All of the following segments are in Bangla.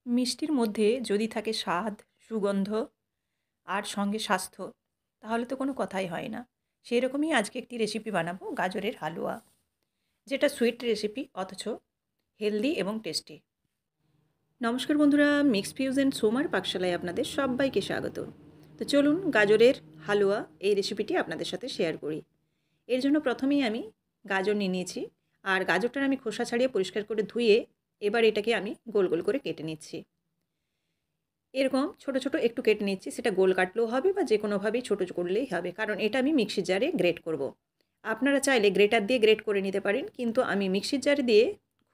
মিষ্টির মধ্যে যদি থাকে স্বাদ, সুগন্ধ আর সঙ্গে স্বাস্থ্য, তাহলে তো কোনো কথাই হয় না। সেই রকমই আজকে একটি রেসিপি বানাবো গাজরের হালুয়া, যেটা সুইট রেসিপি অথচ হেলদি এবং টেস্টি। নমস্কার বন্ধুরা, মিক্স ফিউশন সোমার পাকশালায় আপনাদের সবাইকে স্বাগত। তো চলুন গাজরের হালুয়া এই রেসিপিটি আপনাদের সাথে শেয়ার করি। এর জন্য প্রথমেই আমি গাজর নিয়ে নিয়েছি, আর গাজরটার আমি খোসা ছাড়িয়ে পরিষ্কার করে ধুয়ে এবার এটাকে আমি গোল গোল করে কেটে নিচ্ছি। এরকম ছোট ছোট একটু কেটে নিচ্ছি, সেটা গোল কাটলেও হবে বা যে কোনোভাবেই ছোটো করলেই হবে, কারণ এটা আমি মিক্সির জারে গ্রেট করব। আপনারা চাইলে গ্রেটার দিয়ে গ্রেট করে নিতে পারেন, কিন্তু আমি মিক্সির জারে দিয়ে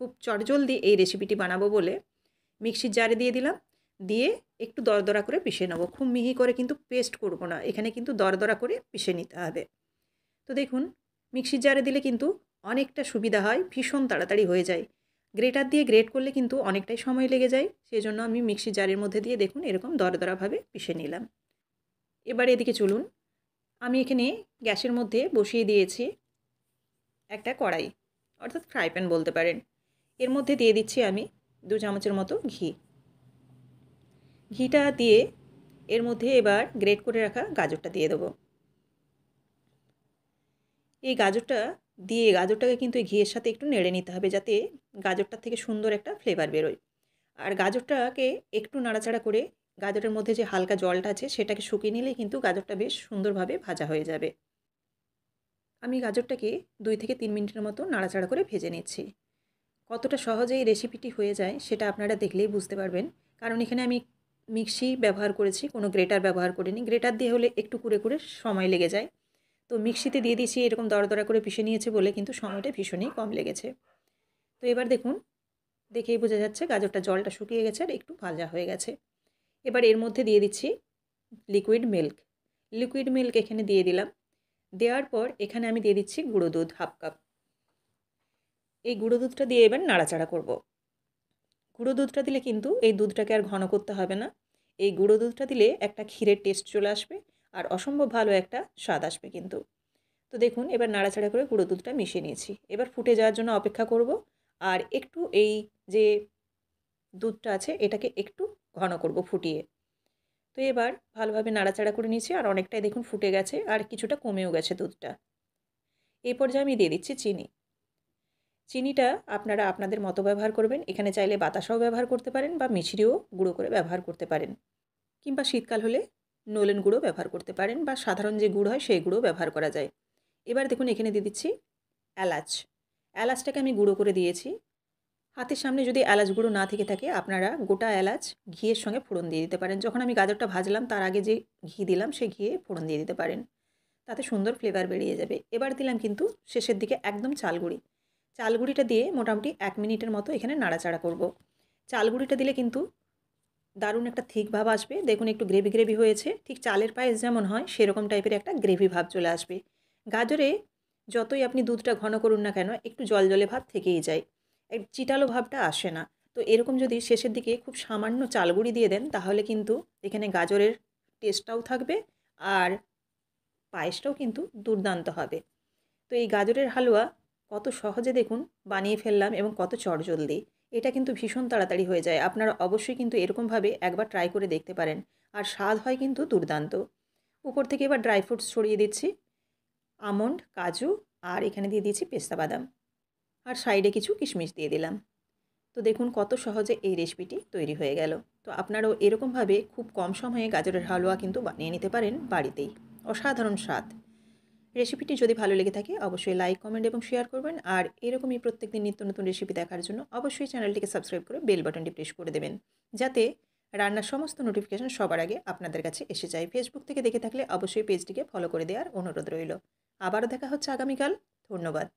খুব চটজলদি এই রেসিপিটি বানাবো বলে মিক্সির জারে দিয়ে দিলাম। দিয়ে একটু দরদরা করে পিষে নেবো, খুব মিহি করে কিন্তু পেস্ট করব না, এখানে কিন্তু দরদরা করে পিষে নিতে হবে। তো দেখুন, মিক্সির জারে দিলে কিন্তু অনেকটা সুবিধা হয়, ভীষণ তাড়াতাড়ি হয়ে যায়। গ্রেটার দিয়ে গ্রেট করলে কিন্তু অনেকটাই সময় লেগে যায়, সেই জন্য আমি মিক্সির জারের মধ্যে দিয়ে দেখুন এরকম দরদরাভাবে পিষে নিলাম। এবার এদিকে চলুন, আমি এখানে গ্যাসের মধ্যে বসিয়ে দিয়েছি একটা কড়াই, অর্থাৎ ফ্রাই প্যান বলতে পারেন। এর মধ্যে দিয়ে দিচ্ছি আমি 2 চামচের মতো ঘি। ঘিটা দিয়ে এর মধ্যে এবার গ্রেট করে রাখা গাজরটা দিয়ে দেবো। এই গাজরটা দিয়ে গাজরটাকে কিন্তু এই ঘিয়ের সাথে একটু নেড়ে নিতে হবে, যাতে গাজরটার থেকে সুন্দর একটা ফ্লেভার বেরোয়। আর গাজরটাকে একটু নাড়াচাড়া করে গাজরের মধ্যে যে হালকা জলটা আছে সেটাকে শুকিয়ে নিলেই কিন্তু গাজরটা বেশ সুন্দরভাবে ভাজা হয়ে যাবে। আমি গাজরটাকে 2 থেকে 3 মিনিটের মতো নাড়াচাড়া করে ভেজে নিচ্ছি। কতটা সহজে এই রেসিপিটি হয়ে যায় সেটা আপনারা দেখলেই বুঝতে পারবেন, কারণ এখানে আমি মিক্সি ব্যবহার করেছি, কোনো গ্রেটার ব্যবহার করিনি। গ্রেটার দিয়ে হলে একটু কুরে কুরে সময় লেগে যায়, তো মিক্সিতে দিয়ে দিয়েছি, এরকম দরদরা করে পিষে নিয়েছে বলে কিন্তু সময়টা ভীষণই কম লেগেছে। তো এবার দেখুন, দেখেই বোঝা যাচ্ছে গাজরটা জলটা শুকিয়ে গেছে আর একটু ভাজা হয়ে গেছে। এবার এর মধ্যে দিয়ে দিচ্ছি লিকুইড মিল্ক। লিকুইড মিল্ক এখানে দিয়ে দিলাম। দেওয়ার পর এখানে আমি দিয়ে দিচ্ছি গুঁড়ো দুধ হাফ কাপ। এই গুঁড়ো দুধটা দিয়ে এবার নাড়াচাড়া করব। গুঁড়ো দুধটা দিলে কিন্তু এই দুধটাকে আর ঘন করতে হবে না। এই গুঁড়ো দুধটা দিলে একটা ক্ষীরের টেস্ট চলে আসবে, আর অসম্ভব ভালো একটা স্বাদ আসবে কিন্তু। তো দেখুন, এবার নাড়াচাড়া করে গুঁড়ো দুধটা মিশিয়ে নিয়েছি। এবার ফুটে যাওয়ার জন্য অপেক্ষা করব, আর একটু এই যে দুধটা আছে এটাকে একটু ঘন করব ফুটিয়ে। তো এবার ভালোভাবে নাড়াচাড়া করে নিয়েছি, আর অনেকটাই দেখুন ফুটে গেছে আর কিছুটা কমেও গেছে দুধটা। এই পর্যায়ে আমি দিয়ে দিচ্ছি চিনি। চিনিটা আপনারা আপনাদের মতো ব্যবহার করবেন, এখানে চাইলে বাতাসাও ব্যবহার করতে পারেন বা মিছরিও গুঁড়ো করে ব্যবহার করতে পারেন, কিংবা শীতকাল হলে নলেন গুঁড়ো ব্যবহার করতে পারেন, বা সাধারণ যে গুড় হয় সেই গুঁড়ো ব্যবহার করা যায়। এবার দেখুন এখানে দিয়ে দিচ্ছি এলাচ। এলাচটাকে আমি গুঁড়ো করে দিয়েছি। হাতের সামনে যদি এলাচ গুঁড়ো না থেকে থাকে, আপনারা গোটা এলাচ ঘিয়ের সঙ্গে ফোড়ন দিয়ে দিতে পারেন। যখন আমি গাজরটা ভাজলাম তার আগে যে ঘি দিলাম সেই ঘিয়ে ফোড়ন দিয়ে দিতে পারেন, তাতে সুন্দর ফ্লেভার বেরিয়ে যাবে। এবার দিলাম কিন্তু শেষের দিকে একদম চালগুঁড়ি। চালগুঁড়িটা দিয়ে মোটামুটি 1 মিনিটের মতো এখানে নাড়াচাড়া করব। চালগুঁড়িটা দিলে কিন্তু দারুণ একটা থিক ভাব আসবে। দেখুন একটু গ্রেভি গ্রেভি হয়েছে, ঠিক চালের পায়েস যেমন হয় সেরকম টাইপের একটা গ্রেভি ভাব চলে আসবে। গাজরে যতই আপনি দুধটা ঘন করুন না কেন, একটু জলজলে ভাব থেকেই যায়, চিটালো ভাবটা আসে না। তো এরকম যদি শেষের দিকে খুব সামান্য চালগুঁড়ি দিয়ে দেন, তাহলে কিন্তু এখানে গাজরের টেস্টটাও থাকবে, আর পায়েসটাও কিন্তু দুর্দান্ত হবে। তো এই গাজরের হালুয়া কত সহজে দেখুন বানিয়ে ফেললাম, এবং কত চটজলদি। এটা কিন্তু ভীষণ তাড়াতাড়ি হয়ে যায়। আপনারা অবশ্যই কিন্তু এরকমভাবে একবার ট্রাই করে দেখতে পারেন, আর স্বাদ হয় কিন্তু দুর্দান্ত। উপর থেকে এবার ড্রাই ফ্রুটস ছড়িয়ে দিচ্ছি, আমন্ড, কাজু, আর এখানে দিয়ে দিয়েছি পেস্তা বাদাম, আর সাইডে কিছু কিশমিশ দিয়ে দিলাম। তো দেখুন কত সহজে এই রেসিপিটি তৈরি হয়ে গেল। তো আপনারাও এরকমভাবে খুব কম সময়ে গাজরের হালুয়া কিন্তু বানিয়ে নিতে পারেন বাড়িতেই। অসাধারণ স্বাদ। রেসিপিটি যদি ভালো লেগে থাকে অবশ্যই লাইক, কমেন্ট এবং শেয়ার করবেন, আর এরকমই প্রত্যেকদিন নিত্য নতুন রেসিপি দেখার জন্য অবশ্যই চ্যানেলটিকে সাবস্ক্রাইব করে বেল বাটনটি প্রেস করে দেবেন, যাতে রান্নার সমস্ত নোটিফিকেশন সবার আগে আপনাদের কাছে এসে যায়। ফেসবুক থেকে দেখে থাকলে অবশ্যই পেজটিকে ফলো করে দেওয়ার অনুরোধ রইল। আবারও দেখা হচ্ছে আগামীকাল। ধন্যবাদ।